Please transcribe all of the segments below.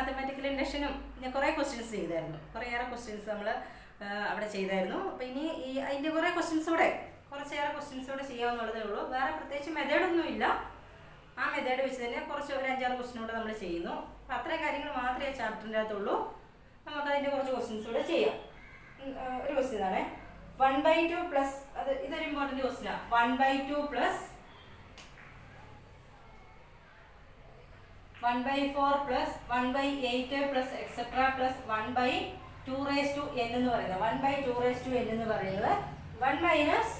Mathematical ഇൻഡക്ഷനും ഞാൻ കുറേ questions ചെയ്തായിരുന്നു, കുറേയേറെ ക്വസ്റ്റ്യൻസ് നമ്മൾ അവിടെ ചെയ്തായിരുന്നു. അപ്പോൾ ഇനി അതിൻ്റെ കുറേ ക്വസ്റ്റ്യൻസൂടെ കുറച്ചേറെ ക്വസ്റ്റ്യൻസൂടെ ചെയ്യാവുന്നുള്ളതേ ഉള്ളൂ. വേറെ പ്രത്യേകിച്ച് മെത്തേഡൊന്നുമില്ല. ആ മെത്തേഡ് വെച്ച് തന്നെ കുറച്ച് ഒരു 5-6 ക്വസ്റ്റ്യനൂടെ നമ്മൾ ചെയ്യുന്നു. അപ്പോൾ അത്രയും കാര്യങ്ങൾ മാത്രമേ ചാപ്റ്ററിൻ്റെ അകത്തുള്ളൂ. നമുക്കതിൻ്റെ കുറച്ച് ക്വസ്റ്റ്യൻസൂടെ ചെയ്യാം. ഒരു ക്വസ്റ്റ്യനാണ് 1/2 പ്ലസ്, ഇതൊരു ഇമ്പോർട്ടൻറ്റ് ക്വസ്റ്റ്യനാണ്. 1/2 plus 1/4 plus 1/8 plus etcetera plus 1/2n എന്ന് പറയുന്നത് 1/2n എന്ന് പറയുന്നത് 1 മൈനസ്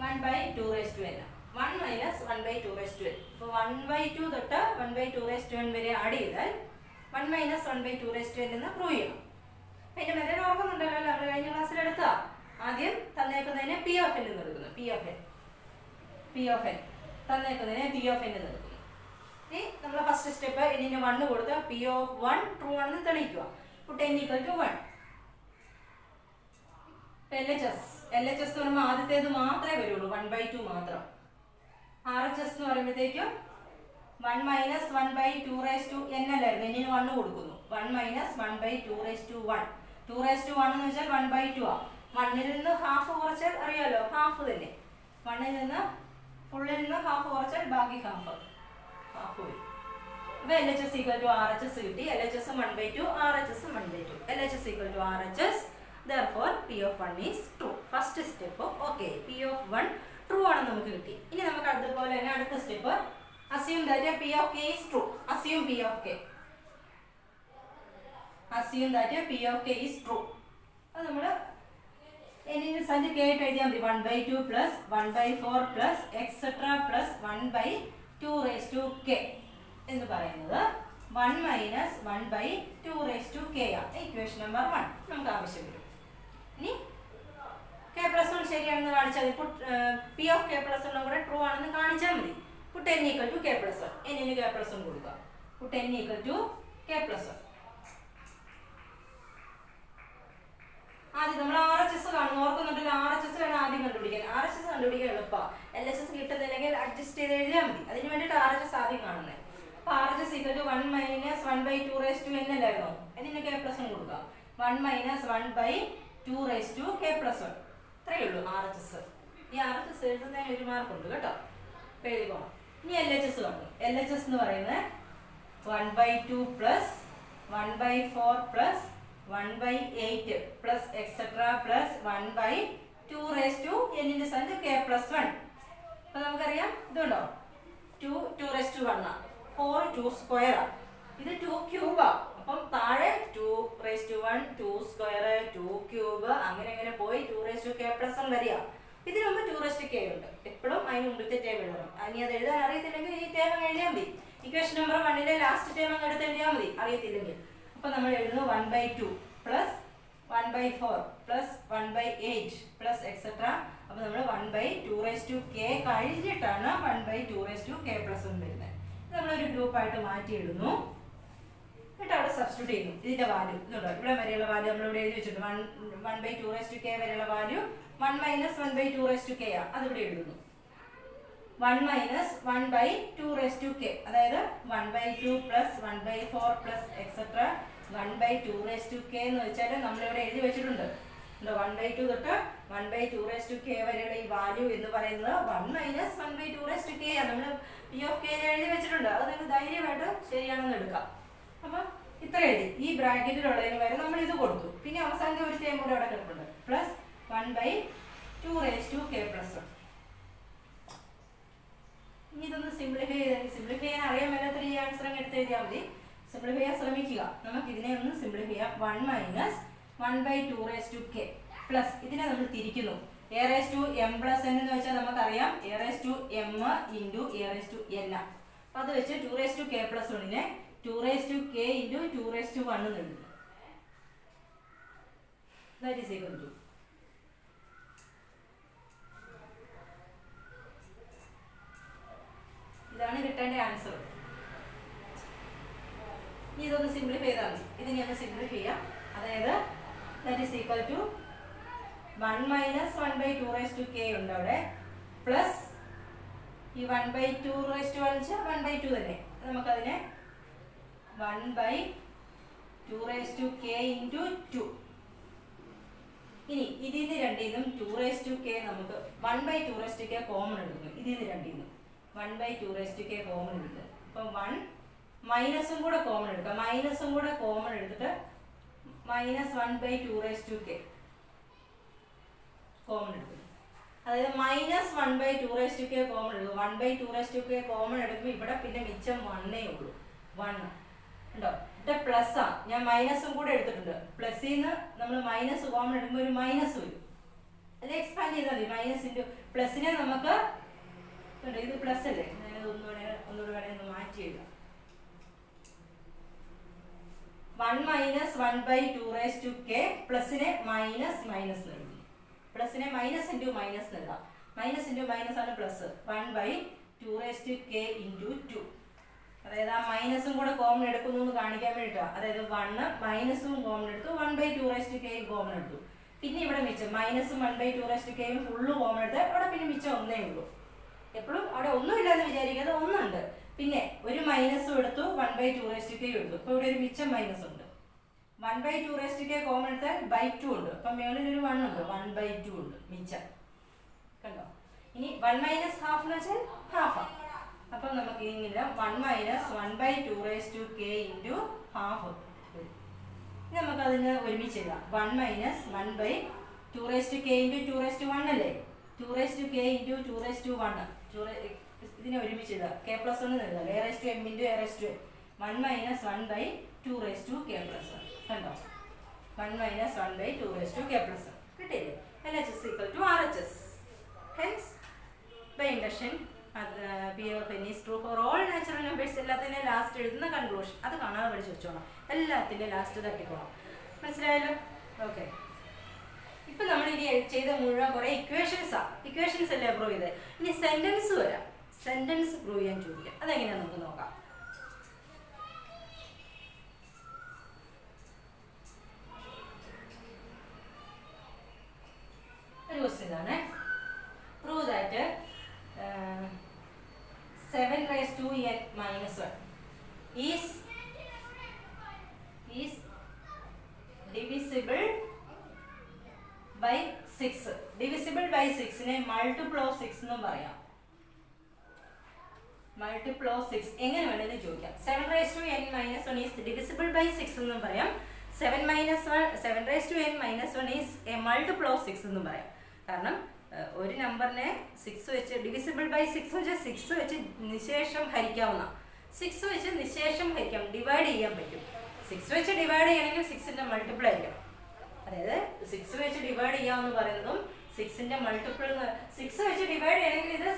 1/2n 1 മൈനസ് 1/2n. ഇപ്പോൾ 1/2 തൊട്ട് 1/2n വരെ ആഡ് ചെയ്താൽ 1 മൈനസ് 1/2n എന്ന് പ്രൂവ് ചെയ്യണം. അതിൻ്റെ മെത്തേഡ് ഓർക്കുന്നുണ്ടല്ലോ, നമ്മൾ കഴിഞ്ഞ ക്ലാസ്സിൽ എടുത്താൽ ആദ്യം തന്നേക്കുന്നതിനെ P of n എന്ന് എടുക്കുന്നു. P of n തന്നേക്കുന്നതിനെ P of n എന്ന് എടുക്കുന്നു. ഇനി നമ്മൾ ഫസ്റ്റ് സ്റ്റെപ്പ് ഇതിന് 1 കൊടുത്ത് P of 1 ട്രൂ ആണെന്ന് തെളിയിക്കുക. ഇപ്പോൾ 10 = 1. LHS എന്ന് പറയുമ്പോൾ ആദ്യത്തേത് മാത്രമേ വരുള്ളൂ, 1/2 മാത്രം. RHS എന്ന് പറയുമ്പോഴത്തേക്കും 1 മൈനസ് 1/2n അല്ലായിരുന്നു, ഇനി 1 കൊടുക്കുന്നു. 1 മൈനസ് 1/2(1). 2(1) എന്ന് വെച്ചാൽ 1/2 ആ. 1ൽ നിന്ന് ഹാഫ് കുറച്ചാൽ അറിയാമല്ലോ, ഹാഫ് തന്നെ. 1ൽ നിന്ന് ഫുള്ളിൽ നിന്ന് ഹാഫ് കുറച്ചാൽ ബാക്കി ഹാഫ് പോയി. അപ്പോൾ LHS = RHS കിട്ടി. LHS 1/2, RHS 1/2. LHS = RHS. Therefore P of 1 is true. First step okay, P of 1 true ആണെന്ന് നമുക്ക് കിട്ടി. ഇനി നമുക്ക് അതുപോലെ തന്നെ അടുത്ത step assume that P of k is true. Assume P of k. Assume that P of k is true. അത് നമ്മൾ n സഞ്ച് k ആയിട്ട് എഴുതിയാൽ മതി. 1/2 plus 1/4 plus etcetera plus 1/2k എന്ന് പറയുന്നത് 1 മൈനസ് 1/2k ആണ്. ഇക്വേഷൻ നമ്പർ 1 നമുക്ക് ആവശ്യം വരും. ഇനി k+1 ശരിയാണെന്ന് കാണിച്ചാൽ ഇപ്പോൾ P of k+1 കൂടെ ട്രൂ ആണെന്ന് കാണിച്ചാൽ മതി. ഇപ്പോൾ 10 = k+1. n-ന് k+1 കൊടുക്കുക. ഇപ്പോൾ 10 = k+1. ആദ്യം നമ്മൾ RHS കാണുന്നു, ഓർക്കുന്നുണ്ടല്ലോ. RHS വേണം ആദ്യം കണ്ടുപിടിക്കാൻ. RHS കണ്ടുപിടിക്കാൻ എളുപ്പമാണ്. LHS കിട്ടുന്നില്ലെങ്കിൽ അഡ്ജസ്റ്റ് ചെയ്ത് എഴുതിയാൽ മതി. അതിന് വേണ്ടിയിട്ട് RHS ആദ്യം കാണുന്നത്. അപ്പോൾ RHS = 1 മൈനസ് 1/2n അല്ലായിരുന്നോ, n-ന് k+1 കൊടുക്കുക. 1 മൈനസ് 1/2k+1. ഇത്രയേ ഉള്ളൂ RHS. ഈ RHS എഴുതുന്നതിന് ഒരു മാർക്കുണ്ട് കേട്ടോ, എഴുതി പോകണം. ഇനി LHS കാണും. LHS എന്ന് പറയുന്നത് 1/2 plus 1/4 plus 1/8 plus etcetera plus 1/2n സ്ഥാനത്ത് k+1. അപ്പോൾ നമുക്കറിയാം ഇതുണ്ടോ, 2 ആണ്. 4 2² ഇത് 2³ അപ്പം താഴെ 2⁻1 2² 2³ അങ്ങനെ പോയി 2k+1 വരിക. ഇതിന് മുമ്പ് 2k ഉണ്ട്. എപ്പോഴും അതിന് മുമ്പത്തെ ടേം എഴുതണം. ഇനി അത് എഴുതാൻ അറിയത്തില്ലെങ്കിൽ ഈ ടേം എഴുതിയാൽ മതി. ഇക്വേഷൻ നമ്പർ 1ലെ ലാസ്റ്റ് ടേം അങ്ങ് എടുത്ത് എഴുതിയാൽ മതി അറിയത്തില്ലെങ്കിൽ. അപ്പോൾ നമ്മൾ എഴുതുന്നു 1/2 പ്ലസ് 1/4 പ്ലസ് 1/8 പ്ലസ് എക്സെട്ര. അപ്പോൾ നമ്മൾ 1/2k കഴിഞ്ഞിട്ടാണ് 1/2k+1 വരുന്നത്. ഇത് നമ്മളൊരു ഗ്രൂപ്പായിട്ട് മാറ്റി എഴുതുന്നു. എന്നിട്ട് അവിടെ സബ്സ്റ്റിറ്റ്യൂട്ട് ചെയ്യുന്നു. ഇതിൻ്റെ വാല്യൂ ഇതുണ്ടോ, ഇവിടെ വരെയുള്ള വാല്യൂ നമ്മളിവിടെ എഴുതി വെച്ചിട്ടുണ്ട്. 1/2k വരെയുള്ള വാല്യൂ 1 മൈനസ് 1/2k ആണ്. അതിവിടെ എഴുതുന്നു. 1 മൈനസ് 1/2k അതായത് 1/2 പ്ലസ് 1/4 പ്ലസ് എക്സെട്ര 1/2k എന്ന് വെച്ചാൽ നമ്മളിവിടെ എഴുതി വെച്ചിട്ടുണ്ട്. 1/2 തൊട്ട് 1/2k വരെയുള്ള ഈ വാല്യൂ എന്ന് പറയുന്നത് 1 മൈനസ് 1/2k ആണ്. നമ്മൾ P of k എഴുതി വെച്ചിട്ടുണ്ട്. അത് നിങ്ങൾക്ക് ധൈര്യമായിട്ട് ശരിയാണെന്ന് എടുക്കാം. അപ്പം ഇത്ര എഴുതി. ഈ ബ്രാക്കറ്റിലുള്ളതിന് വരെ നമ്മൾ ഇത് കൊടുത്തു. പിന്നെ അവസാനത്തെ ഒരു ടൈം കൂടെ അവിടെ കിടപ്പുണ്ട്. Plus 1/2k+1. ഇനി ഇതൊന്ന് സിംപ്ലിഫൈ ചെയ്യാൻ അറിയാൻ മേലാത്തൊരു ഈ ആൻസർ അങ്ങ് എടുത്ത് എഴുതിയാൽ മതി. സിംപ്ലിഫൈ ചെയ്യാൻ ശ്രമിക്കുക. നമുക്ക് ഇതിനെ ഒന്ന് സിംപ്ലിഫൈ ചെയ്യാം. 1 മൈനസ് 1/2k പ്ലസ് ഇതിനെ നമ്മൾ തിരിക്കുന്നു. a⁻m+n എന്ന് വെച്ചാൽ നമുക്കറിയാം a⁻m ഇൻറ്റു a⁻n. അപ്പം അത് വെച്ച് 2k+1നെ 2k ഇൻറ്റു 2/1 എന്ന് എഴുതുന്നു. ദാറ്റ് ഈസ് ഈക്വൽ ടു ഇതാണ് കിട്ടേണ്ട ആൻസർ. ഇനി ഇതൊന്ന് സിംപ്ലിഫൈ ചെയ്താൽ മതി. ഇതിനെ ഒന്ന് സിംപ്ലിഫൈ ചെയ്യാം. അതായത് that is equal to 1 minus 1/2k ഉണ്ട് അവിടെ പ്ലസ് ഈ 1/2 1/2 തന്നെ. നമുക്കതിനെ 1/2 raised to k into 2. ഇനി ഇതിന്ന് രണ്ടിന്നും 2 raised to k നമുക്ക് 1/2 raised to k കോമൺ എടുക്കും. ഇതിന്ന് രണ്ടിന്നും 1/2 raised to k കോമൺ എടുക്കും. അപ്പം 1 മൈനസും കൂടെ കോമൺ എടുക്കാം. മൈനസും കൂടെ കോമൺ എടുത്തിട്ട് -1/2 raised to k കോമൺ എടുക്കും. അതായത് -1/2 raised to k കോമൺ എടുക്കും. 1/2 raised to k കോമൺ എടുക്കുമ്പോൾ ഇവിടെ പിന്നെ മിച്ചം 1 ഉള്ളൂ. 1 ഉണ്ടോ? ഇവിടെ പ്ലസ് ആ, ഞാൻ മൈനസും കൂടെ എടുത്തിട്ടുണ്ട്. പ്ലസ്സിൽ നിന്ന് നമ്മൾ മൈനസ് കോമൺ എടുക്കുമ്പോൾ ഒരു മൈനസ് വരും. അല്ലെ എക്സ്പാൻഡ് ചെയ്താൽ മതി. മൈനസ് ഇൻറ്റു പ്ലസിനെ നമുക്ക് ഇത് പ്ലസ് അല്ലേ, ഒന്നുകൂടെ വേണേ ഒന്ന് മാറ്റി എഴുതാം. 1 - 1/2 raised to k പ്ലസിനെ മൈനസ് എഴുതും. പ്ലസിനെ മൈനസ് ഇൻറ്റു മൈനസ് എഴുതാം. മൈനസ് ഇൻറ്റു മൈനസ് ആണ് plus. 1/2 raised to k into 2. അതായത് ആ മൈനസും കൂടെ കോമൺ എടുക്കുന്നു എന്ന് കാണിക്കാൻ വേണ്ടിയിട്ടാണ്. അതായത് 1 മൈനസും കോമൺ എടുത്തു, 1/2 raised to k കോമൺ എടുത്തു. പിന്നെ ഇവിടെ മിച്ചം മൈനസും 1/2 raised to k full common എടുത്താൽ അവിടെ പിന്നെ മിച്ചം ഒന്നേ ഉള്ളൂ. എപ്പോഴും അവിടെ ഒന്നുമില്ലാന്ന് വിചാരിക്കാതെ ഒന്നുണ്ട്. പിന്നെ ഒരു മൈനസും എടുത്തു, 1/2 raised to k എടുത്തു. അപ്പോൾ ഇവിടെ ഒരു മിച്ചം മൈനസ് ഉണ്ട്. 1/2 raised to k കോമൺ എടുത്താൽ /2 ഉണ്ട്. അപ്പം മേളിൽ ഒരു 1 ഉണ്ട്, 1/2 ഉണ്ട് മിച്ചം. കണ്ടോ? ഇനി 1 - ½ എന്ന് വെച്ചാൽ ഹാഫ്. അപ്പം നമുക്ക് ഇങ്ങനെ 1 - 1/2 raised to k into ½. ഇനി നമുക്ക് അതിന് ഒരുമിച്ച് എഴുതാം. 1 - 1/2 raised to k into 2 raised to 1 അല്ലേ? 2 raised to k into 2 raised to 1. ഇതിനെ ഒരുമിച്ച് എഴുതാം. k + 1 എഴുതാം. a raised to m into a raised to n. 1 - 1/2 raised to k + 1. കണ്ടോ? 1 - 1/2 raised to k + 1 കിട്ടിയില്ലേ? LHS = RHS. Hence by induction P of n is true for all natural numbers. എല്ലാത്തിൻ്റെയും last എഴുതുന്ന conclusion അത് കാണാതെ പഠിച്ച് വെച്ചോണം. എല്ലാത്തിൻ്റെയും last തട്ടിക്കോണം. മനസ്സിലായല്ലോ? Okay. ഇപ്പം നമ്മൾ ഇനി ചെയ്ത മുഴുവൻ കുറേ ഇക്വേഷൻസ് അല്ലേ പ്രൂവ് ചെയ്തത്. ഇനി സെൻറ്റൻസ് വരാം. സെൻറ്റൻസ് പ്രൂവ് ചെയ്യാൻ ചോദിക്കാം. അതെങ്ങനെയാണെന്ന് നമുക്ക് നോക്കാം. ഒരു ക്വസ്റ്റ്യൻ ആണ്. Prove that 7 raised to n - 1 is divisible by 6. Divisible by 6 നെ multiple of 6 എന്നും പറയാം. Multiple of 6 എങ്ങനെ വേണമെന്ന് ചോദിക്കാം. 7 raised to n - 1 is divisible by 6 എന്നും പറയാം. 7 raised to n - 1 is a multiple of 6 എന്നും പറയാം. കാരണം ഒരു നമ്പറിനെ 6 വെച്ച് ഡിവിസിബിൾ ബൈ 6 വെച്ചാൽ 6 വെച്ച് നിശേഷം ഹരിക്കാവുന്ന, 6 വെച്ച് നിശേഷം ഹരിക്കാം, ഡിവൈഡ് ചെയ്യാൻ പറ്റും. 6 വെച്ച് ഡിവൈഡ് ചെയ്യണമെങ്കിൽ 6ന്റെ മൾട്ടിപ്പിൾ ആയിരിക്കണം. അതായത് 6 വെച്ച് ഡിവൈഡ് ചെയ്യാമെന്ന് പറയുന്നതും 6ന്റെ മൾട്ടിപ്പിൾ 6 വെച്ച് ഡിവൈഡ് ചെയ്യണമെങ്കിൽ ഇത്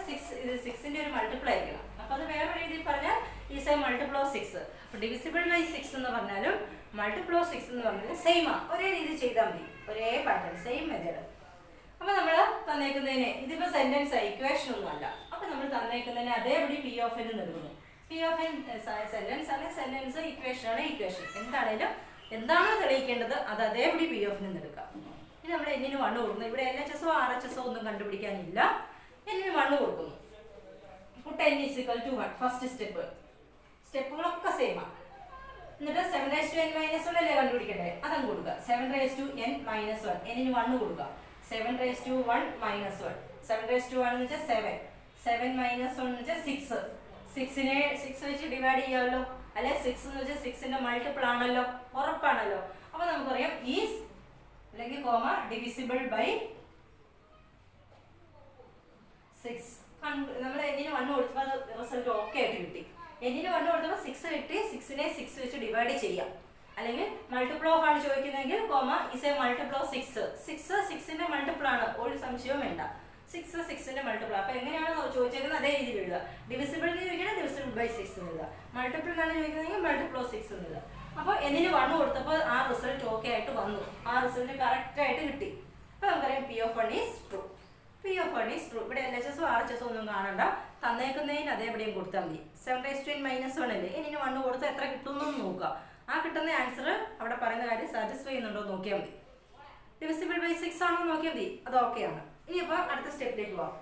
6ന്റെ ഒരു മൾട്ടിപ്പിൾ ആയിരിക്കണം. അപ്പോൾ അത് വേറെ രീതിയിൽ പറഞ്ഞാൽ ഈസ് എ മൾട്ടിപ്പിൾ ഓഫ് 6. അപ്പോൾ ഡിവിസിബിൾ ബൈ 6 എന്ന് പറഞ്ഞാലും മൾട്ടിപ്പിൾ ഓഫ് 6 എന്ന് പറഞ്ഞാലും സെയിമാണ്. ഒരേ രീതി ചെയ്താൽ മതി, ഒരേ പാറ്റേൺ, സെയിം മെത്തേഡ്. അപ്പോൾ നമ്മൾ തന്നേക്കുന്നതിന് ഇതിപ്പോൾ സെൻറ്റൻസ് ഇക്വേഷൻ ഒന്നും അല്ല. അപ്പോൾ നമ്മൾ തന്നേക്കുന്നതിന് അതേപടി P of n നൽകുന്നു. P of n സെൻറ്റൻസ് ആണ്, സെൻറ്റൻസ് ഇക്വേഷൻ ആണ്, ഇക്വേഷൻ എന്താണേലും എന്താണോ തെളിയിക്കേണ്ടത് അത് അതേപടി P of n എടുക്കാം. ഇനി നമ്മൾ എന്നിന് 1 കൊടുക്കുന്നു. ഇവിടെ LHS ഓ RHS ഒന്നും കണ്ടുപിടിക്കാനില്ല. എന്നിന് 1 കൊടുക്കുന്നു. പുട്ട് n = 1. ഫസ്റ്റ് സ്റ്റെപ്പുകളൊക്കെ സെയിമാണ്. എന്നിട്ട് 7 raised to n - 1 അല്ലേ കണ്ടുപിടിക്കട്ടെ, അതങ്ങ് കൊടുക്കുക. 7 raised to n - 1 എന്നിന് 1 കൊടുക്കുക. 7 raised to 1 - 1. 7 raised to 1 എന്ന് വെച്ചാൽ 7. 7 - 1 എന്ന് വെച്ചാൽ 6. 6നെ 6 വെച്ച് ഡിവൈഡ് ചെയ്യാമല്ലോ. അല്ലെ 6 എന്ന് വെച്ചാൽ 6ന്റെ മൾട്ടിപ്പിൾ ആണല്ലോ, ഉറപ്പാണല്ലോ. അപ്പോൾ നമുക്കറിയാം ഈസ് അല്ലെങ്കിൽ കോമ ഡിവിസിബിൾ ബൈ 6. നമ്മൾ എന്നിന് 1 കൊടുത്തപ്പോൾ അത് റിസൾട്ട് ഓക്കെ ആയിട്ട് കിട്ടി. എന്നിന് 1 കൊടുത്തപ്പോൾ 6 കിട്ടി. 6നെ 6 വെച്ച് ഡിവൈഡ് ചെയ്യാം. അല്ലെങ്കിൽ മൾട്ടിപ്പിൾ ഓഫ് ആണ് ചോദിക്കുന്നതെങ്കിൽ കോമ ഇസ് എ മൾട്ടിപ്പിൾ ഓഫ് 6. 6 6ന്റെ മൾട്ടിപ്പിൾ ആണ്, ഒരു സംശയവും വേണ്ട. 6 6ന്റെ മൾട്ടിപ്പിൾ. അപ്പോൾ എങ്ങനെയാണ് ചോദിച്ചേക്കുന്നത് അതേ രീതിയിൽ എഴുതുക. ഡിവിസിബിൾ എന്ന് ചോദിക്കണം, ഡിവിസിബിൾ ബൈ 6 എന്ന് എഴുതുക. മൾട്ടിപ്പിൾ എന്നാണ് ചോദിക്കുന്നതെങ്കിൽ മൾട്ടിപ്പിൾ ഓഫ് 6 എന്ന് എഴുതുക. അപ്പോൾ എന്നിന് 1 കൊടുത്തപ്പോൾ ആ റിസൾട്ട് ഓക്കെ ആയിട്ട് വന്നു, ആ റിസൾട്ട് കറക്റ്റ് ആയിട്ട് കിട്ടി. അപ്പോൾ നമുക്കറിയാം P of 1 is true. P of 1 is true. ഇവിടെ LHS ഓ RHS ഒന്നും കാണണ്ട, തന്നേക്കുന്നതിന് അതേപടിയും കൊടുത്താൽ മതി. 7 raised to n - 1 അല്ലേ, എന്നിന് 1 കൊടുത്താൽ എത്ര കിട്ടുമെന്ന് നോക്കുക. ആ കിട്ടുന്ന ആൻസർ അവിടെ പറയുന്ന കാര്യം സാറ്റിസ്ഫൈ ചെയ്യുന്നുണ്ടോ നോക്കിയാൽ മതി. ഡിവിസിബിൾ ബൈ 6 ആണോ നോക്കിയാൽ മതി, അത് ഓക്കെയാണ്. ഇനി അപ്പോൾ അടുത്ത സ്റ്റെപ്പിലേക്ക് പോവാം.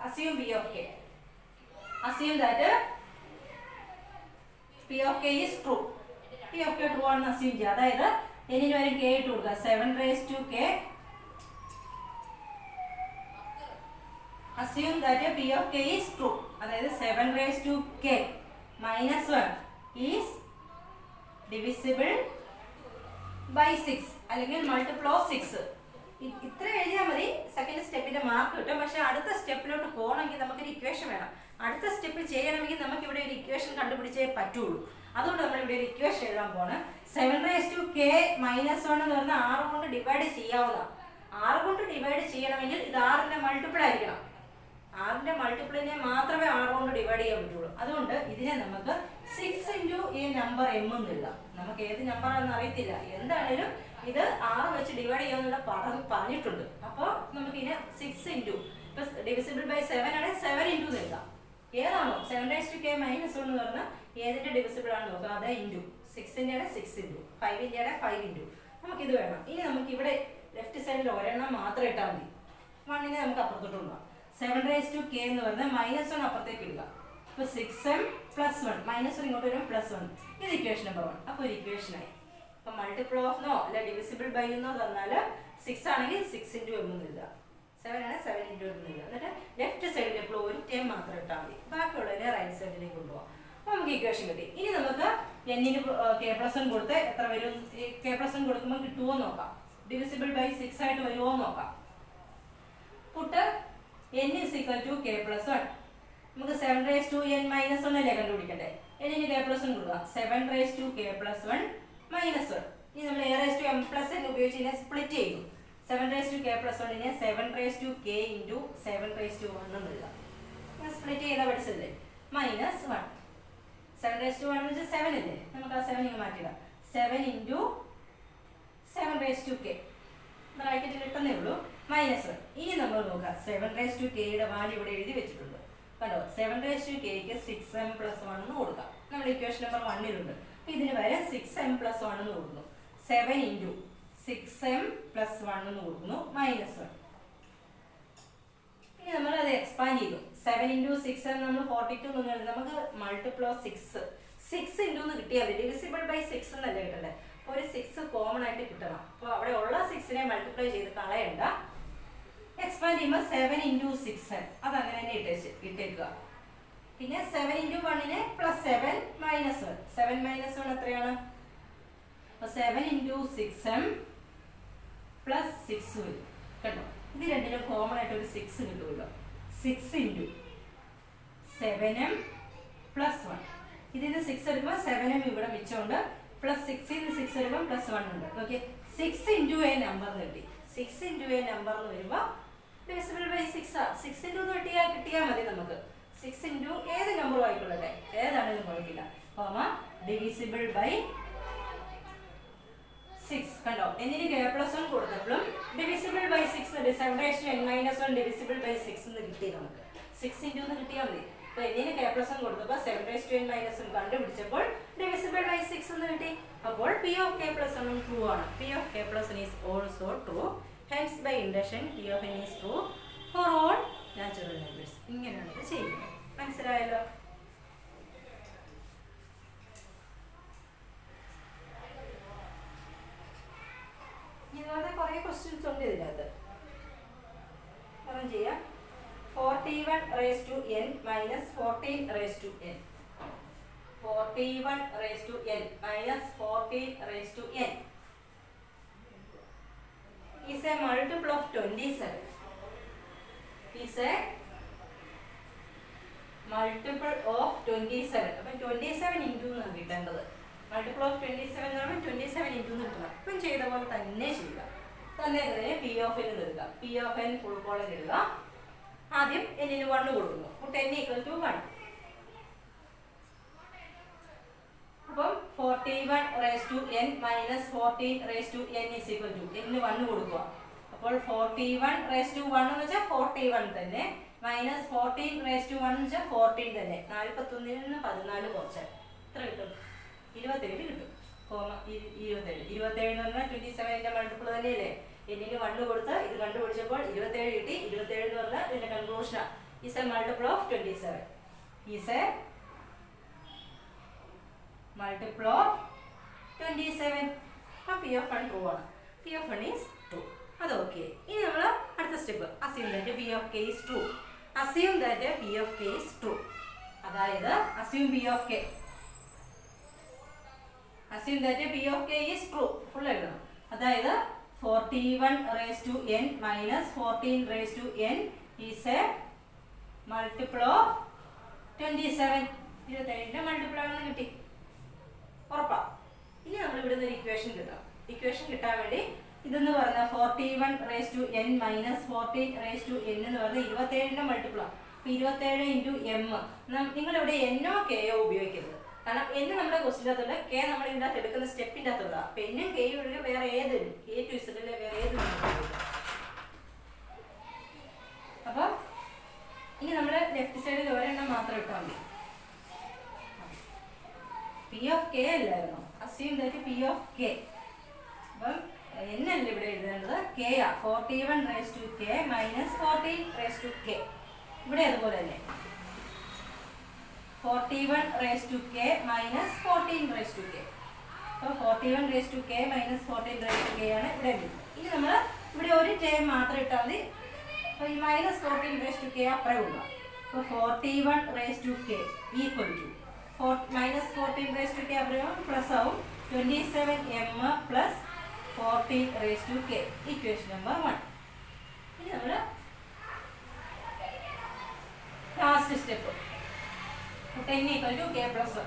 Assume P of k. Assume that P of k is true. P of K true ആണെന്ന് അസ്യൂം ചെയ്യുക. അതായത് എന്നിന് വരും കെ ഇട്ട് കൊടുക്കുക. 7k assume that p of k is true. അതായത് 7k minus 1 is divisible by 6 അല്ലെങ്കിൽ മൾട്ടിപ്പിൾ ഓഫ് 6. ഇത്ര എഴുതിയാൽ മതി. സെക്കൻഡ് സ്റ്റെപ്പിന്റെ മാർക്ക് കിട്ടും. പക്ഷെ അടുത്ത സ്റ്റെപ്പിലോട്ട് പോകണമെങ്കിൽ നമുക്കൊരു ഇക്വേഷൻ വേണം. അടുത്ത സ്റ്റെപ്പിൽ ചെയ്യണമെങ്കിൽ നമുക്ക് ഇവിടെ ഒരു ഇക്വേഷൻ കണ്ടുപിടിച്ചേ പറ്റുള്ളൂ. അതുകൊണ്ട് നമ്മൾ ഇവിടെ ഒരു ഇക്വേഷൻ എഴുതാൻ പോണ്. 7k മൈനസ് 1 എന്ന് പറഞ്ഞാൽ 6 കൊണ്ട് ഡിവൈഡ് ചെയ്യാവുന്ന. 6 കൊണ്ട് ഡിവൈഡ് ചെയ്യണമെങ്കിൽ ഇത് 6ന്റെ മൾട്ടിപ്പിൾ ആയിരിക്കണം. 6ന്റെ മൾട്ടിപ്പിളിനെ മാത്രമേ 6 കൊണ്ട് ഡിവൈഡ് ചെയ്യാൻ പറ്റുള്ളൂ. അതുകൊണ്ട് ഇതിനെ നമുക്ക് 6 ഇൻറ്റു ഈ നമ്പർ എം എന്നില്ല. നമുക്ക് ഏത് നമ്പറാണെന്ന് അറിയത്തില്ല. എന്താണേലും ഇത് 6 വെച്ച് ഡിവൈഡ് ചെയ്യാമെന്നുള്ള പറഞ്ഞിട്ടുണ്ട്. അപ്പോൾ നമുക്ക് ഇതിനെ 6 ഇൻറ്റു ഇപ്പം ഡിവിസിബിൾ ബൈ 7 ആണെങ്കിൽ 7 ഇൻറ്റു എഴുതാം. ഏതാണോ 7k മൈനസ് 1 എന്ന് പറഞ്ഞാൽ ഏതിന്റെ ഡിവിസിബിൾ ആണ് നോക്കുക. അത് ഇൻറ്റു 6ന്റെ 6 ഇൻറ്റു 5ന്റെ 5 ഇൻറ്റു നമുക്കിത് വേണം. ഇനി നമുക്ക് ഇവിടെ ലെഫ്റ്റ് സൈഡിൽ ഒരെണ്ണം മാത്രം ഇട്ടാൽ മതി. 1നെ നമുക്ക് അപ്പുറത്തോട്ട് കൊണ്ടുപോകാം. 7k എന്ന് പറഞ്ഞാൽ -1 അപ്പുറത്തേക്ക് ഇടുക. അപ്പോൾ 6m പ്ലസ് 1 -1 ഇങ്ങോട്ട് വരും +1. ഇത് ഇക്വേഷൻ നമ്പർ 1. അപ്പോൾ ഒരു ഇക്വേഷനായി. അപ്പോൾ മൾട്ടിപ്പിൾ ഓഫ് നോ അല്ല ഡിവിസിബിൾ ബൈ എന്നോ തന്നാൽ 6 ആണെങ്കിൽ 6 ഇൻറ്റു എം എന്ന് എഴുതുക. 7 ആണെങ്കിൽ 7 ഇൻറ്റു എം എന്ന് എഴുതുക. എന്നിട്ട് ലെഫ്റ്റ് സൈഡിൽ എപ്പോഴും ഒരു ടേം മാത്രം ഇട്ടാൽ മതി. ബാക്കിയുള്ളതിനെ റൈറ്റ് സൈഡിലേക്ക് കൊണ്ടുപോകാം. അപ്പോൾ നമുക്ക് ഇക്വേഷൻ കിട്ടി. ഇനി നമുക്ക് എന്നിന് k+1 കൊടുത്ത് എത്ര വരും? k+1 കൊടുക്കുമ്പോൾ കിട്ടുമോ നോക്കാം. ഡിവിസിബിൾ ബൈ 6 ആയിട്ട് വരുമോ നോക്കാം. Puttu n is equal to k+1. നമുക്ക് 7n-1 അല്ലേ കണ്ടുപിടിക്കണ്ടേ. എന്നിന് k+1 കൊടുക്കുക. 7k+1 -1. ഇനി നമ്മൾ a(m+n) ഉപയോഗിച്ച് ഇതിനെ സ്പ്ലിറ്റ് ചെയ്യും. 7k+1നെ 7k ഇൻറ്റു 7(1) എന്ന് എഴുതാം. സ്പ്ലിറ്റ് ചെയ്താൽ പഠിച്ചതല്ലേ. -1. 7(1) എന്ന് വെച്ചാൽ 7 അല്ലേ. നമുക്ക് ആ 7 ഇങ്ങ് മാറ്റിയിടാം. 7 ഇൻറ്റു 7k ബ്രാക്കറ്റിൽ കിട്ടുന്നേ ഉള്ളൂ. -1. ഇനി നമ്മൾ നോക്കാം. 7kയുടെ വാല്യൂ ഇവിടെ എഴുതി വെച്ചിട്ടുണ്ട്. കണ്ടോ 7kക്ക് 6m+1 എന്ന് കൊടുക്കാം. നമ്മൾ ഇക്വേഷൻ നമ്പർ 1ലുണ്ട്. ഇതിന് വരെ 6m+1 എന്ന് കൊടുക്കുന്നു. 7 ഇൻറ്റു 6m+1 എന്ന് കൊടുക്കുന്നു. -1. ഇനി നമ്മൾ അത് എക്സ്പാൻഡ് ചെയ്തു. 7 ഇൻറ്റു 6m നമ്മൾ 42 എന്ന് എഴുതി. നമുക്ക് മൾട്ടിപ്പിൾ ഓഫ് 6 ഇൻറ്റു എന്ന് കിട്ടിയാൽ മതി. ഡിവിസിബിൾ ബൈ 6 എന്നല്ലേ കിട്ടണ്ടേ. അപ്പോൾ ഒരു 6 കോമൺ ആയിട്ട് കിട്ടണം. അപ്പോൾ അവിടെ ഉള്ള 6നെ മൾട്ടിപ്ലൈ ചെയ്ത് കളയണ്ട. എക്സ്പാൻഡ് ചെയ്യുമ്പോൾ 7 ഇൻറ്റു 6m അതങ്ങനെ തന്നെ ഇട്ടേക്കുക. പിന്നെ 7 ഇൻറ്റു 1നെ +7 -1. 7 -1 എത്രയാണ്? അപ്പോൾ 7 ഇൻറ്റു 6m +6 വരും. കേട്ടോ ഇത് രണ്ടിനും കോമൺ ആയിട്ട് ഒരു 6 കിട്ടുമല്ലോ. 6 ഇൻറ്റു 7m +1. ഇതിന് 6 എടുക്കുമ്പോൾ 7m ഇവിടെ മിച്ചമുണ്ട്. +6 ന് 6 വരുമ്പോൾ +1 ഉണ്ട്. ഓക്കെ 6 ഇൻറ്റു എ നമ്പർ കിട്ടി. 6 ഇൻറ്റു എ നമ്പർ എന്ന് വരുമ്പോൾ ഡിവിസിബിൾ ബൈ 6 ആ. 6 ഇൻറ്റു കിട്ടിയാൽ മതി നമുക്ക്. 6 ഇൻറ്റു ഏത് നമ്പറും ആയിക്കൊള്ളട്ടെ, ഏതാണെങ്കിലും കുഴപ്പമില്ല. Divisible by 6. കണ്ടോ എന്നിന് k+1 കൊടുത്തപ്പോഴും divisible by 6 7n-1 divisible by 6 എന്ന് കിട്ടി നമുക്ക്. 6 ഇൻറ്റു എന്ന് കിട്ടിയാൽ മതി. അപ്പോൾ എന്നിന് k+1 കൊടുത്തപ്പോൾ 7n-1 കണ്ടുപിടിച്ചപ്പോൾ ഡിവിസിബിൾ ബൈ 6 എന്ന് കിട്ടി. അപ്പോൾ p of k+1 ട്രൂ ആണ്. p of k+1 is also true. Hence by induction p of n is true for all natural numbers. ഇങ്ങനെയാണ് ഇത് ചെയ്യുന്നത്. മനസ്സിലായല്ലോ? ഇതുപോലെ കുറേ ക്വസ്റ്റ്യൻസ് ഉണ്ട് ഇതിനകത്ത്. ചെയ്യാം. 41n minus 14n. 41n minus 14n is a multiple of 27. Is a multiple of 27. അപ്പം 27 ഇൻറ്റു എന്നാണ് കിട്ടേണ്ടത്. മൾട്ടിപ്പിൾ ഓഫ് 27 എന്ന് പറയുമ്പോൾ 27 ഇൻറ്റു എന്ന് കിട്ടണം. ഇപ്പം ചെയ്ത പോലെ തന്നെ ചെയ്യുക. തന്നെ പി ഓഫ് എൻ എഴുതുക. P of N full colon എഴുതുക. ആദ്യം എന്നിന് 1 കൊടുക്കുന്നു. അപ്പോൾ 10 = 1. അപ്പം 41n minus 14n is equal to എന്നിന് 1 കൊടുക്കുക. അപ്പോൾ 41 എന്ന് വെച്ചാൽ 41 തന്നെ മൈനസ് 14 എന്ന് വെച്ചാൽ 14 തന്നെ. 41ൽ നിന്ന് 14 കുറച്ചാൽ എത്ര കിട്ടും? 27 കിട്ടും. 27 എന്ന് പറഞ്ഞാൽ 27ന്റെ മൾട്ടിപ്പിൾ തന്നെയല്ലേ. എന്നിന് 1 കൊടുത്ത് ഇത് കണ്ടുപിടിച്ചപ്പോൾ 27 കിട്ടി. 27 എന്ന് പറഞ്ഞാൽ ഇതിന്റെ കൺക്ലൂഷനാണ്. Is a multiple of 27. Is a multiple of 27. അപ്പോൾ പി ഓഫ് 1 ട്രൂ ആണ്. P of 1 is true. അത് ഓക്കെ. ഇനി നമ്മൾ അടുത്ത step assume that P of K is true. Assume that P of K is true. അതായത് assume P of K. Assume that P of K is true. Full എഴുതണം. അതായത് 41 raised to n minus 14 raised to n is a multiple of 27. 27ന്റെ multiple ആണെന്ന് കിട്ടി. ഉറപ്പാ. ഇനി നമ്മൾ ഇവിടെ ഒരു ഇക്വേഷൻ കിട്ടാം. ഇക്വേഷൻ കിട്ടാൻ വേണ്ടി ഇതെന്ന് പറഞ്ഞാൽ 41 raised to n minus 14 raised to n എന്ന് പറഞ്ഞാൽ 27ന്റെ മൾട്ടിപ്പിൾ ആണ്. അപ്പോൾ 27 ഇൻറ്റു എം. നിങ്ങളിവിടെ എന്നോ കെയോ ഉപയോഗിക്കരുത്. കാരണം n നമ്മുടെ ക്വസ്റ്റിൻ്റെ അകത്തുള്ള കെ നമ്മൾ ഇതിൻ്റെ അകത്ത് എടുക്കുന്ന സ്റ്റെപ്പിൻ്റെ അകത്തുള്ള. അപ്പം എന്നും കെയും ഒഴികെ വേറെ ഏതൊരു എ ടു ഇസഡിലെ വേറെ ഏത്. അപ്പോൾ ഇനി നമ്മൾ ലെഫ്റ്റ് സൈഡിൽ ഒരെണ്ണം മാത്രം ഇട്ടാൽ മതി. പി ഓഫ് കെ അല്ലായിരുന്നു. Assume that P of K. അപ്പം എന്നല്ല ഇവിടെ എഴുതേണ്ടത് കെ ആ. 41 raised to k minus 14 raised to k. ഇവിടെ അതുപോലെ തന്നെ 41 raised to k minus 14 raised to k. അപ്പോൾ 41 raised to k minus 14 raised to k ആണ് ഇവിടെ വരുന്നത്. ഇനി നമ്മൾ ഇവിടെ ഒരു ടേം മാത്രം ഇട്ടാൽ മതി. അപ്പോൾ ഈ മൈനസ് 14 raised to k അപ്പുറം ഉള്ള. അപ്പോൾ 41 raised to k equal to minus 14 raised to k അപ്പുറം പ്ലസ് ആവും 27m plus 14 raised to k. Equation number 1. ഇനി നമ്മൾ last step 10 equal to k plus 1.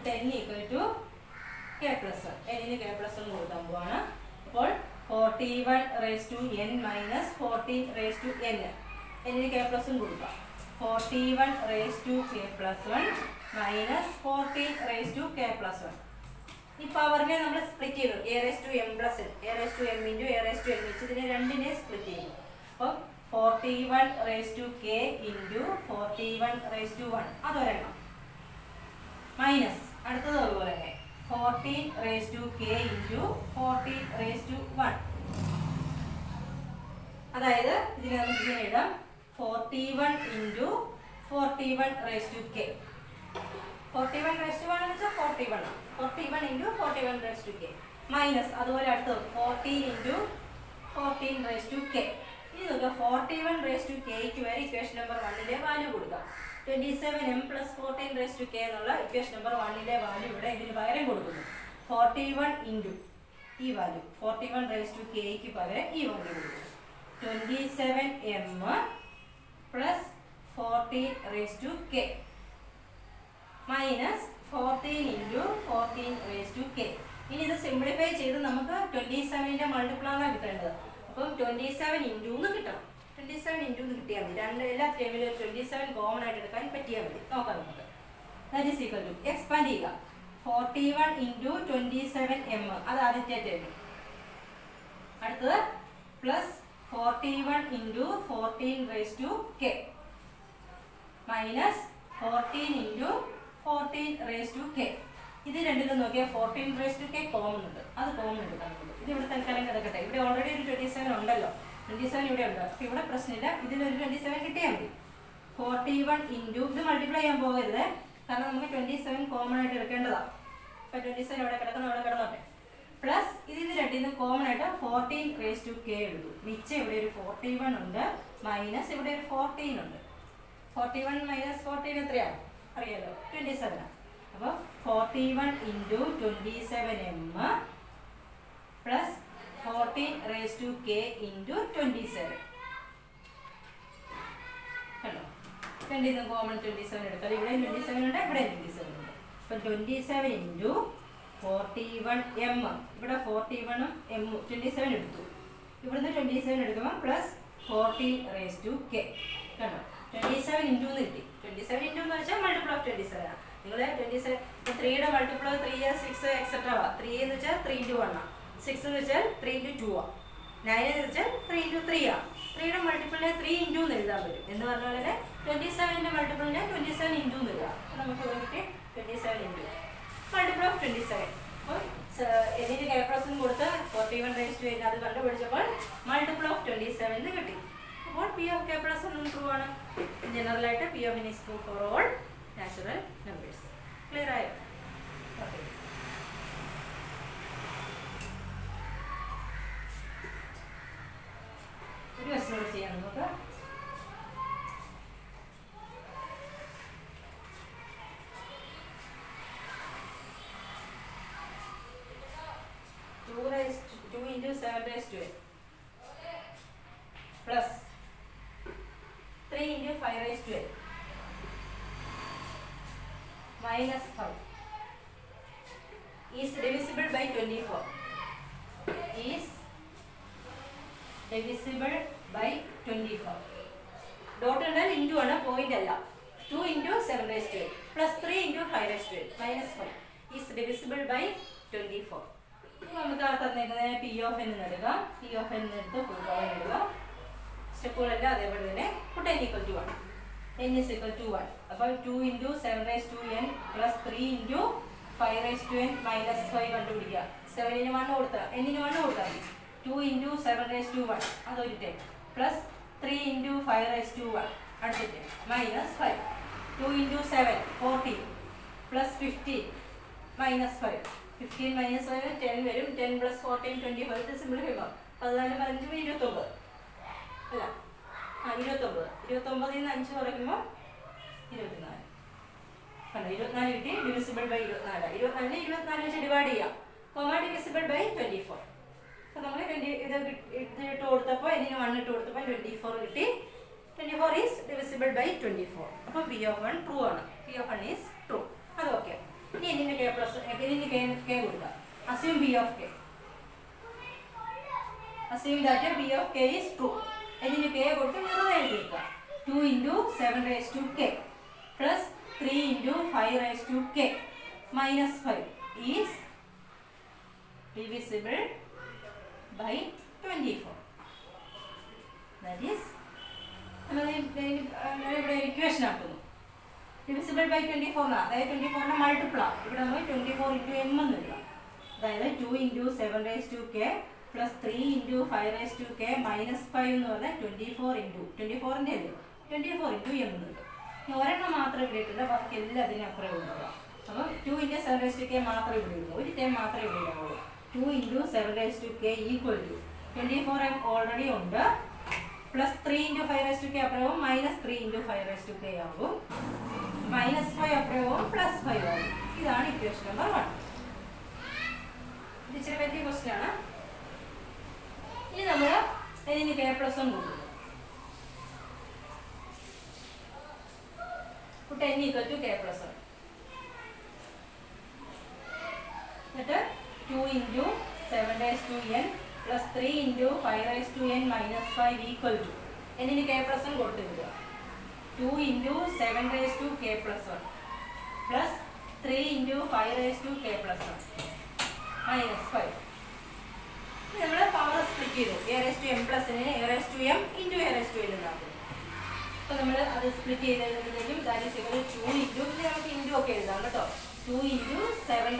10 equal to k plus 1. n k plus 1 കൊടുക്കാൻ പോവാണ്. അപ്പോൾ 41 raised to n minus 14 raised to n. n k plus 1 കൊടുക്കാം. 41 raised to k plus 1 minus 14 raised to k plus 1. ഈ പവറിനെ നമ്മൾ split ചെയ്തു. a raised to m plus n. a raised to m into a raised to n വെച്ച് ഇതിനെ രണ്ടിനെ split ചെയ്തു. അപ്പോൾ 41 raised to k into 41 raised to 1. അതൊരെണ്ണം. Minus അടുത്തത് അതുപോലെ തന്നെ 14 raised to k into 14 raised to 1. അതായത് ഇതിനെ നമുക്ക് ഇങ്ങനെ എഴുതാം 41 into 41 raised to k. 41 raised to 1 എന്ന് വെച്ചാൽ 41 ആണ്. 41 into 41 raised to k. Minus അതുപോലെ അടുത്തത് 14 into 14 raised to k. ഇനി നോക്കുക 41 raised to k ക്ക് വരെ ഇക്വേഷൻ നമ്പർ 1ലെ വാല്യൂ കൊടുക്കാം. 27m plus 14 raised to k എന്നുള്ള ഇക്വേഷൻ നമ്പർ 1ലെ വാല്യൂ ഇവിടെ ഇതിന് പകരം കൊടുക്കുന്നു. 41 ഇൻറ്റു ഈ വാല്യൂ 41 raised to k ക്ക് പകരം ഈ വാല്യൂ കൊടുക്കുന്നു. 27m plus 14 raised to k minus 14 into 14 raised to k. ഇനി ഇത് സിംപ്ലിഫൈ ചെയ്ത് നമുക്ക് 27ന്റെ മൾട്ടിപ്പിളാണ് കിട്ടേണ്ടത്. അപ്പം 27 ഇൻറ്റു എന്ന് കിട്ടണം. 27 ഇൻറ്റു എന്ന് കിട്ടിയാൽ മതി. എല്ലാ ടേമിലും 27 കോമൺ ആയിട്ട് എടുക്കാൻ പറ്റിയാൽ മതി. നോക്കാം നമുക്ക്. That is equal to expand ചെയ്യുക. 41 ഇൻറ്റു 27m അത് ആദ്യത്തെ ടേം. അടുത്തത് plus 41 into 14 raised to k minus 14 into 14 raised to k. ഇത് രണ്ടിലും നോക്കിയാൽ 14 raised to k കോമൺ ഉണ്ട്. അത് കോമൺ എടുക്കാൻ പറ്റും. ഇത് ഇവിടെ തൽക്കാലം കിടക്കട്ടെ. ഇവിടെ ഓൾറെഡി ഒരു 27 ഉണ്ടല്ലോ. 27 ഇവിടെ ഉണ്ട്. അപ്പോൾ ഇവിടെ പ്രശ്നമില്ല. ഇതിലൊരു 27 കിട്ടിയാൽ മതി. 41 ഇൻറ്റു ഇത് മൾട്ടിപ്ലൈ ചെയ്യാൻ പോകരുത്. കാരണം നമുക്ക് 27 കോമൺ ആയിട്ട് എടുക്കേണ്ടതാണ്. അപ്പോൾ 27 ഇവിടെ കിടക്കുന്ന അവിടെ കിടന്നോട്ടെ. പ്ലസ് ഇതിൽ രണ്ടിൽ നിന്ന് കോമൺ ആയിട്ട് 14 raised to k എടുത്തു. മിച്ചം ഇവിടെ ഒരു 41 ഉണ്ട്. മൈനസ് ഇവിടെ ഒരു 14 ഉണ്ട്. 41 മൈനസ് 14 എത്രയാണ് അറിയാലോ? 27. അപ്പോൾ 41 into 27m plus 14 raised to k into 27. കണ്ടോ? രണ്ടിൽ നിന്ന് കോമൺ 27 എടുക്കാം. ഇവിടെ 27 ഉണ്ട്, ഇവിടെ 27 ഉണ്ട്. അപ്പം 27 ഇൻറ്റു 41m. ഇവിടെ 41ഉം m 27 എടുത്തു. ഇവിടുന്ന് 27 എടുക്കുമ്പോൾ പ്ലസ് 14 raised to k. കണ്ടോ? 27 ഇൻറ്റു എന്ന് കിട്ടി. 27 ഇൻറ്റു എന്ന് വെച്ചാൽ മൾട്ടിപ്പിൾ ഓഫ് 27 ആണ്. നിങ്ങൾ 27 3യുടെ മൾട്ടിപ്പിൾ 3 6 എക്സെട്ര 3 എന്ന് വെച്ചാൽ 3 ഇൻറ്റു 1 ആണ്. 6 എന്ന് വെച്ചാൽ 3 ഇൻറ്റു 2 ആണ്. 9 എന്ന് വെച്ചാൽ 3 ഇൻറ്റു 3 ആണ്. 3യുടെ മൾട്ടിപ്പിളിനെ 3 ഇൻറ്റു എന്ന് എഴുതാൻ പറ്റും. എന്ന് പറഞ്ഞാൽ 27ന്റെ മൾട്ടിപ്പിളിനെ 27 ഇൻറ്റു എന്ന് എഴുതാം. നമുക്ക് കിട്ടി 27 ഇൻറ്റു മൾട്ടിപ്പിൾ ഓഫ് 27. അപ്പോൾ എന്നിട്ട് കെ പ്ലസ് കൊടുത്ത് 41 raised to 8 അത് കണ്ടുപിടിച്ചപ്പോൾ മൾട്ടിപ്പിൾ ഓഫ് 27 എന്ന് കിട്ടി. അപ്പോൾ പി ഓഫ് കെ പ്ലസ് ഒന്നും ട്രൂ ആണ്. ജനറലായിട്ട് p of n is true for all natural numbers. Clear ആയോ? ഒരു ക്വസ്റ്റ്യൻ കൂടെ ചെയ്യാം നമുക്ക്. Two into 7 plus 3 into 5 minus 5 is divisible by 24. Is divisible by 24. Dot under into ആണ്, point അല്ല. 2 into 7 plus 3 into 5 minus 5 is divisible by 24. നമുക്ക് ആ തന്നേക്കുന്നത് P of N എന്ന് എടുക്കാം. പി ഓഫ് എൻ എടുത്ത് ഫുൾ പവർ എഴുതുക. സ്റ്റെപ്പുകളെല്ലാം അതേപോലെ തന്നെ put n equal to 1. n is equal to 1. അപ്പോൾ 2 into 7 plus 3 into 5 minus 5 കണ്ടുപിടിക്കുക. 7ന് 1 കൊടുത്താൽ n-ന് 1 കൊടുത്താൽ മതി. 2 into 7 അതൊരു time plus 3 into 5 അടുത്തിട്ട് minus 5. 2 into 7 14 plus 15 minus 5. 15 minus 5 10 വരും. 10 plus 14 25. ഇത് സിംപ്ലിഫൈ ചെയ്യാം. 14 15 29 അല്ല 29 5 കുറയ്ക്കുമ്പോൾ 24. കണ്ടോ 24 കിട്ടി. Divisible by 24. 24 വെച്ച് ഡിവൈഡ് ചെയ്യാം. Divisible by 24. അപ്പോൾ നമ്മൾ ഇത് ഇട്ട് കൊടുത്തപ്പോൾ ഇതിന് 1 ഇട്ട് കൊടുത്തപ്പോൾ 24 കിട്ടി. 24 ഈസ് ഡിവിസിബിൾ ബൈ 24. അപ്പോൾ പി ഓഫ് 1 ട്രൂ ആണ്. P of 1 is true. അത് ഓക്കെ. ഇനി ഇതിൻ്റെ കെ പ്ലസ് ഇതിൻ്റെ കെ കൊടുക്കുക. Assume P of K. Assume that P of K is true. ഇതിന് കെ കൊടുത്ത് വെറുതെ എഴുതി വെക്കുക. 2 into 7 plus 3 into 5 minus 5 is divisible by 24. That is ഇവിടെ ഇക്വേഷൻ ആക്കുന്നു. ഡിവിസിബിൾ ബൈ 24 അതായത് 24 മൾട്ടിപ്പിൾ ആണ്. ഇവിടെ നമ്മൾ 24 into m എന്ന് എഴുതാം. അതായത് 2 into 7 plus 3 into 5 minus 5 എന്ന് പറഞ്ഞാൽ 24 into 24ൻ്റെ അല്ലേ 24 into m എന്ന് കിട്ടും. ഇനി ഒരെണ്ണം മാത്രമേ ഇവിടെ ഇട്ടില്ല, ബാക്കി എല്ലാം അതിനപ്പുറം ഉണ്ടാവുക. അപ്പം 2 into 7 മാത്രമേ ഇവിടെ ഉള്ളൂ. ഒരു ടൈം മാത്രമേ ഇവിടെ ഉണ്ടാവുള്ളൂ. 2 into 7 equal to 24 m already ഉണ്ട്. പ്ലസ് 3 into 5 അപ്പുറവും മൈനസ് 3 into 5 ആകും. മൈനസ് 5 അപ്പുറവും പ്ലസ് 5 ആകും. ഇതാണ് ഇക്വേഷൻ നമ്പർ 1. ഇത് ഇച്ചിരി വലിയ ക്വസ്റ്റ്യൻ ആണ്. ഇനി നമ്മൾ ഇതിന് കെ പ്ലസ് 1 കൊടുക്കും. put n equal to k plus 1. എന്നിട്ട് 2 into 7 plus 3 into 5 minus 5 equal to എന്നിന് k plus 1 കൊടുത്തു വിടുക. 2 into 7 plus 1 plus 3 into 5 plus 1 minus 5. നമ്മൾ പവർ സ്പ്ലിറ്റ് ചെയ്തു. a m പ്ലസിനെ a m into a n എന്നാക്കും. അപ്പോൾ നമ്മൾ അത് സ്പ്ലിറ്റ് ചെയ്തതിലേക്കും that is equal to 2 into നമുക്ക് ഇൻറ്റു ഒക്കെ എഴുതാം കേട്ടോ. 2 into 7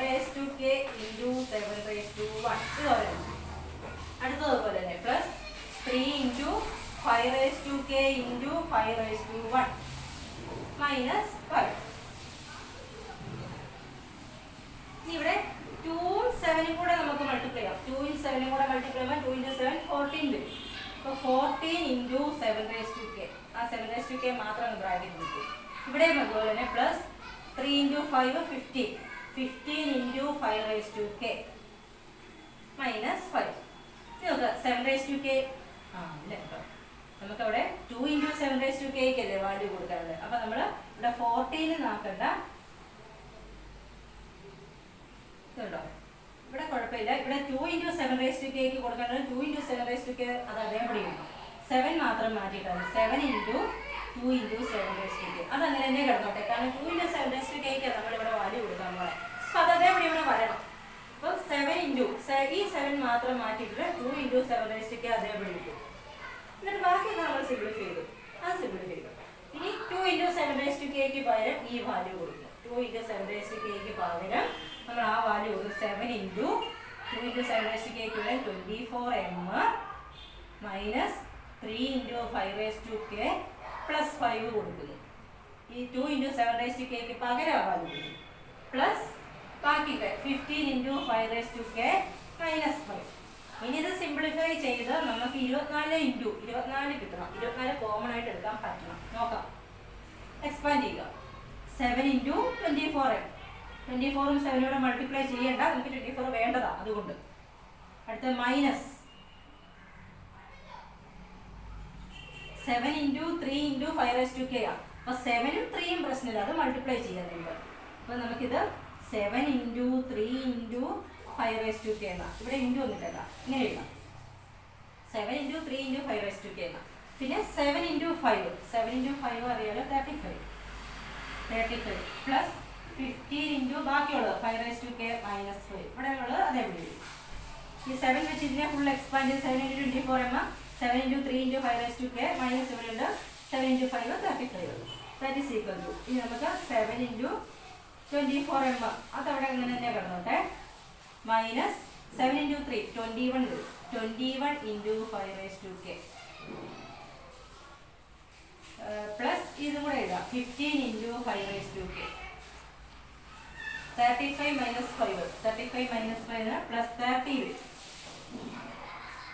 into 7 ഇതുപോലെ അടുത്തതുപോലെ തന്നെ പ്ലസ് 3 into 5 into 5 മൈനസ് 5. ഇനി ഇവിടെ 2 7 കൂടെ നമുക്ക് മൾട്ടിപ്ലൈ ചെയ്യാം. 2 in 7 കൂടെ മൾട്ടിപ്ലൈ ചെയ്യുമ്പോൾ 2 into 7 14 വരും. അപ്പോൾ 14 into 7 ആ 7 മാത്രം ബ്രാക്കറ്റ് കിട്ടും. ഇവിടെ അതുപോലെ തന്നെ പ്ലസ് 3 into 5 15 into 5 മൈനസ് 5. നോക്കുക 7 ഇല്ല കേട്ടോ, നമുക്കവിടെ 2 into 7 അല്ലേ വാല്യൂ കൊടുക്കാറുള്ളത്. അപ്പം നമ്മൾ ഇവിടെ 14 ആക്കണ്ട ഇതുണ്ടോ, ഇവിടെ കുഴപ്പമില്ല. ഇവിടെ 2 into 7 കൊടുക്കേണ്ടത് 2 into 7 അത് അതേപടി കിട്ടും. 7 മാത്രം മാറ്റിയിട്ടാണ് 7 into 2 into 7 അതങ്ങനെ തന്നെ കിടന്നോട്ടെ. കാരണം 2 into 7 നമ്മളിവിടെ വാല്യൂ കൊടുക്കാൻ പോകാം. അപ്പോൾ അത് അതേപടി ഇവിടെ വരണം. അപ്പോൾ 7 into ഈ 7 മാത്രം മാറ്റിയിട്ട് 2 into 7 അതേപടി കിട്ടും. എന്നിട്ട് ബാക്കിയൊക്കെ നമ്മൾ സിംപ്ലിഫൈ ചെയ്തു. അത് സിംപ്ലിഫൈ ചെയ്തു. ഇനി 2 into 7 പകരം ഈ വാല്യൂ കൊടുക്കും. 2 into 7 പകരം നമ്മൾ ആ വാല്യൂ കൊടുക്കും. 7 into 2 into 7 24m minus 3 into 5 plus 5 കൊടുക്കുന്നു. ഈ 2 into 7 പകരം ആ വാല്യൂ കൊടുക്കും. പ്ലസ് ബാക്കി 15 into 5 raised to k minus 5. ഇനി ഇത് സിംപ്ലിഫൈ ചെയ്ത് നമുക്ക് 24 into 24 കിട്ടണം. 24 കോമൺ ആയിട്ട് എടുക്കാൻ പറ്റണം. നോക്കാം. എക്സ്പാൻഡ് ചെയ്യുക. 7 into 24m. 24ഉം 7 മൾട്ടിപ്ലൈ ചെയ്യേണ്ട, നമുക്ക് 24 വേണ്ടതാ, അതുകൊണ്ട്. അടുത്ത minus 7 into 3 into 5 raised to k. അപ്പോൾ 7ഉം 3ഉം പ്രശ്നമില്ല, അത് മൾട്ടിപ്ലൈ ചെയ്യാനുണ്ട്. അപ്പോൾ നമുക്കിത് 7 into 3 into 5 raised to k എന്നാ. ഇവിടെ ഇൻറ്റു വന്നിട്ടല്ല, ഇങ്ങനെ എഴുതാം. 7 into 3 into 5 raised to k എന്നാ. പിന്നെ 7 into 5. 7 into 5 അറിയാലോ, 35. 35 പ്ലസ് 15 into ബാക്കിയുള്ളത് 5 raised to k minus 5. ഇവിടെ ഉള്ളത് അതേപോലെ എഴുതി. ഈ 7 വെച്ച് ഇതിനെ ഫുൾ എക്സ്പാൻഡ് ചെയ്ത് 7 into 24m. 7 into 3 into 5 raised to k minus 7 ഉണ്ട്. 7 into 5 35. That is equal to. ഇനി നമുക്ക് 7 into 24m അതവിടെ അങ്ങനെ തന്നെ കിടന്നോട്ടെ. മൈനസ് 7 into 3 21 വരും. 21 into 5 raised to k plus ഇതും കൂടെ എഴുതാം. 15 into 5 raised to k. 35 minus 5. 35 minus 5 plus 30 വരും.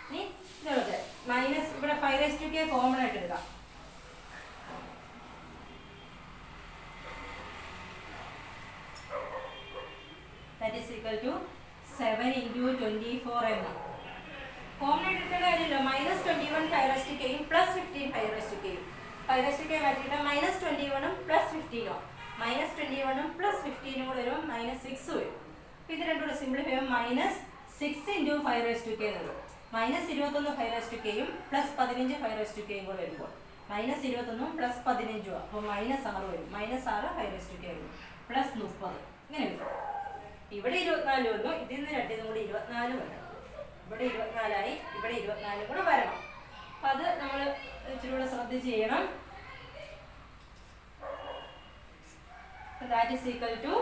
ഇനി ഇതോടെ മൈനസ് ഇവിടെ 5 raised to k കോമൺ ആയിട്ട് എടുക്കാം. That is equal to 7 into 24m. Common ആയിട്ട് എടുക്കേണ്ട കാര്യമില്ല. Minus 21 5 raised to k plus 15 5 raised to k. 5 raised to k മാറ്റിയിട്ട് മൈനസ് 21ഉം പ്ലസ് 15ഉം. മൈനസ് 21ഉം പ്ലസ് 15ഉം കൂടെ വരും, മൈനസ് 6 വരും. അപ്പോൾ ഇത് രണ്ടും കൂടെ സിംപ്ലിഫൈ ചെയ്യുമ്പോൾ minus 6 into 5 raised to k എന്ന് വരും. മൈനസ് 21 5 raised to kയും പ്ലസ് 15 5 raised to kയും കൂടെ വരുമ്പോൾ മൈനസ് 21ഉം പ്ലസ് 15ഉം അപ്പോൾ മൈനസ് 6 വരും. മൈനസ് 6 5 raised to k വരും. പ്ലസ് 30 ഇങ്ങനെ വരും. ഇവിടെ 24 വന്നു, ഇതിൽ നിന്ന് രണ്ടിനും കൂടി 24 വരണം. ഇവിടെ 24ആയി, ഇവിടെ 24 കൂടെ വരണം. അപ്പം അത് നമ്മൾ ഇച്ചിരി കൂടെ ശ്രദ്ധിച്ച് ചെയ്യണം. That is equal to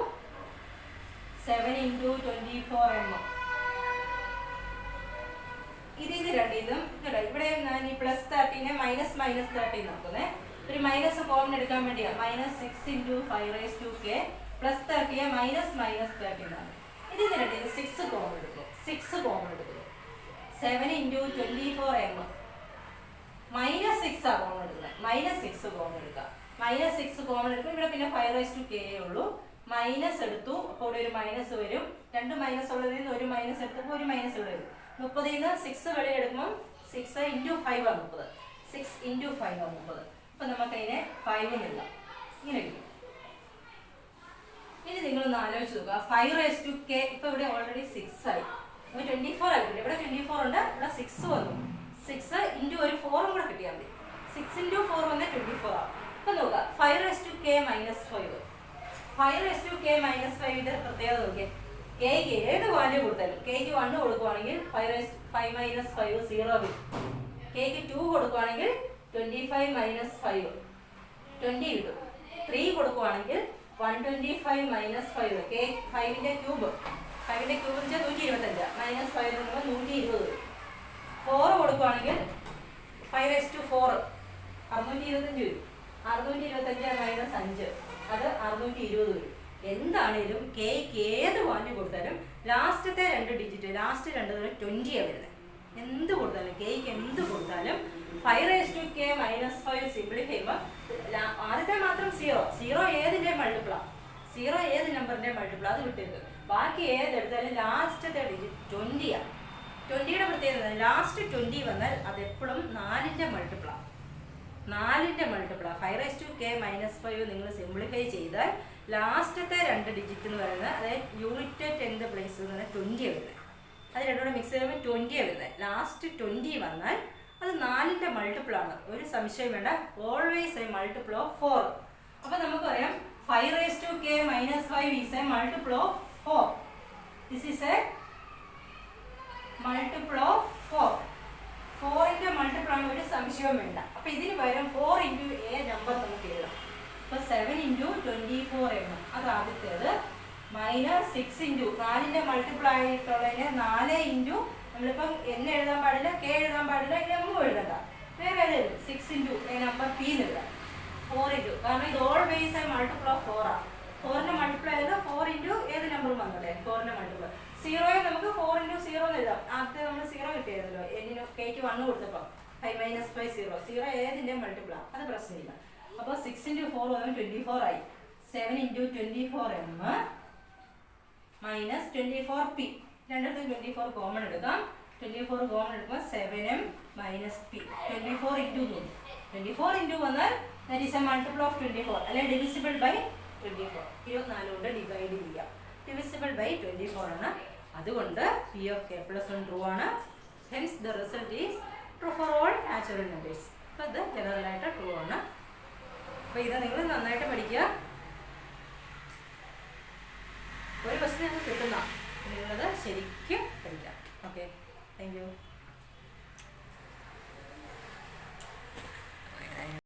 7 into 24m. ഇത് രണ്ടിന്നും ഇവിടെ ഞാൻ ഈ പ്ലസ് 13 മൈനസ് 13 നോക്കുന്നേ. ഒരു മൈനസ് കോമൺ എടുക്കാൻ വേണ്ടിയാണ്. Minus 6 into 5 raised to k plus 30 minus 13 ആണ്. ഇതിന് രണ്ടിനും 6 കോമൺ എടുക്കും. 6 കോമൺ എടുക്കും. 7 into 24m മൈനസ് 6 ആ കോമൺ എടുക്കുന്നത്. മൈനസ് 6 കോമൺ എടുക്കുക. മൈനസ് 6 കോമൺ എടുക്കും. ഇവിടെ പിന്നെ 5 raised to k ഉള്ളൂ. മൈനസ് എടുത്തു, അപ്പോൾ ഇവിടെ ഒരു മൈനസ് വരും. രണ്ട് മൈനസ് ഉള്ളതിൽ നിന്ന് ഒരു മൈനസ് എടുത്തപ്പോൾ ഒരു മൈനസ് ഇവിടെ വരും. 30ൽ നിന്ന് 6 വെളിയിൽ എടുക്കുമ്പോൾ 6 into 5 ആണ് 30. 6 into 5 ആണ് 30. അപ്പം നമുക്കതിനെ 5 എന്നില്ല, ഇങ്ങനെ കിട്ടും. ഇനി നിങ്ങളൊന്ന് ആലോചിച്ച് നോക്കുക. 5 raised to k ഇപ്പോൾ ഇവിടെ ഓൾറെഡി 6 ആയി. 24 ആയിട്ടില്ല. ഇവിടെ 24 ഉണ്ട്, ഇവിടെ 6 വന്നു. 6 into ഒരു 4ഉം കൂടെ കിട്ടിയാൽ മതി. 6 into 4 വന്നാൽ 24 ആവും. അപ്പം നോക്കുക, 5 raised to k minus 5. 5 raised to k minus 5 ഇത് പ്രത്യേകത നോക്കിയേ. കെയ്ക്ക് ഏത് വാല്യൂ കൊടുത്താലും കെയ്ക്ക് 1 കൊടുക്കുവാണെങ്കിൽ 5 minus 5 0 വരും. കെയ്ക്ക് 2 കൊടുക്കുവാണെങ്കിൽ 25 minus 5 20 കിട്ടും. 3 കൊടുക്കുവാണെങ്കിൽ 125 minus 5. കെ 5ന്റെ ക്യൂബ് എന്ന് വെച്ചാൽ 125 മൈനസ് 5 എന്ന് 120 വരും. 4 കൊടുക്കുവാണെങ്കിൽ 5 raised to 4 625 വരും. 625 മൈനസ് 5 അത് 620 വരും. എന്താണേലും കെയ്ക്ക് ഏത് വാല്യൂ കൊടുത്താലും ലാസ്റ്റത്തെ 2 ഡിജിറ്റ് ലാസ്റ്റ് 2 തവണ 20 വരുന്നത്. എന്ത് കൊടുത്താലും കെയ്ക്ക് എന്ത് കൊടുത്താലും 5 raised to k minus 5 simplify ചെയ്യുമ്പോൾ ആദ്യത്തെ മാത്രം 0 ഏതിൻ്റെ മൾട്ടിപ്പിളാണ്, 0 ഏത് നമ്പറിൻ്റെ മൾട്ടിപ്പിൾ അത് വിട്ടിരുന്നത്. ബാക്കി ഏതെടുത്താലും ലാസ്റ്റത്തെ ഡിജിറ്റ് 20ആണ്. 20യുടെ പ്രത്യേകത ലാസ്റ്റ് 20 വന്നാൽ അതെപ്പോഴും 4ൻ്റെ മൾട്ടിപ്പിളാണ്. 4ൻ്റെ മൾട്ടിപ്പിളാണ്. 5 raised to k minus 5 നിങ്ങൾ സിംപ്ലിഫൈ ചെയ്താൽ ലാസ്റ്റത്തെ 2 ഡിജിറ്റ് എന്ന് പറയുന്നത് അതായത് യൂണിറ്റ് 10th പ്ലേസ് എന്ന് പറഞ്ഞാൽ 20 വരുന്നത്. അത് രണ്ടും കൂടെ മിക്സ് ചെയ്യുമ്പോൾ 20 വരുന്നത്. ലാസ്റ്റ് 20 വന്നാൽ അത് 4ൻ്റെ മൾട്ടിപ്പിളാണ്. ഒരു സംശയം വേണ്ട. Always A multiple of 4. അപ്പോൾ നമുക്ക് പറയാം 5 raised to k minus 5 is a multiple of 4. This is a multiple of 4. 4ൻ്റെ multiple ആണ്, ഒരു സംശയവും വേണ്ട. അപ്പോൾ ഇതിന് പകരം 4 into a നമ്പർ നമുക്ക് എഴുതാം. അപ്പോൾ 7 into 24m അത് ആദ്യത്തേത്. മൈനസ് 6 into 4ൻ്റെ മൾട്ടിപ്പിൾ ആയിട്ടുള്ളതിന് 4 into നമ്മളിപ്പം n എഴുതാൻ പാടില്ല, k എഴുതാൻ പാടില്ല, m എഴുതണ്ട, വേറെ ഏതെങ്കിലും 6 into a നമ്പർ p എന്ന് എഴുതാം. 4 into കാരണം ഇത് ഓൾവേസ് എ മൾട്ടിപ്പിൾ ഓഫ് 4 ആണ്. 4ന്റെ മൾട്ടിപ്ലൈ ചെയ്ത് 4 ഇൻറ്റു ഏത് നമ്പർ വന്നോട്ടെ 4ന്റെ മൾട്ടിപ്ലൈ 0യെ നമുക്ക് 4 ഇൻറ്റു 0 എന്ന് എഴുതാം. ആദ്യത്തെ നമ്മൾ 0 കിട്ടിയായിരുന്നല്ലോ എന്നിന് കെയ്ക്ക് 1 കൊടുത്തപ്പോൾ 5 മൈനസ് 5 0 0 ഏതിൻ്റെ മൾട്ടിപ്ലൈ അത് പ്രശ്നമില്ല. അപ്പോൾ 6 ഇൻറ്റു 4 വന്നാൽ 24 ആയി. 7 ഇൻറ്റു 24m മൈനസ് 24p. രണ്ടിടത്ത് 24 കോമൺ എടുക്കാം. 24 കോമൺ എടുക്കുമ്പോൾ 7m minus p. 24 into 24 into വന്നാൽ that is a multiple of 24 അല്ലെങ്കിൽ ഡിവിസിബിൾ ബൈ 24. 24 കൊണ്ട് ഡിവൈഡ് ചെയ്യാം. ഡിവിസിബിൾ ബൈ 24 ആണ്. അതുകൊണ്ട് p of k plus 1 true ആണ്. Hence the result is true for all natural numbers. അപ്പോൾ ഇത് ജനറലായിട്ട് ട്രൂ ആണ്. അപ്പോൾ ഇത് നിങ്ങൾ നന്നായിട്ട് പഠിക്കുക. ഒരു ക്വസ്റ്റ്യൻ നിങ്ങൾക്ക് കിട്ടുന്ന നിങ്ങളത് ശരിക്കും പഠിക്കാം. Okay, thank you.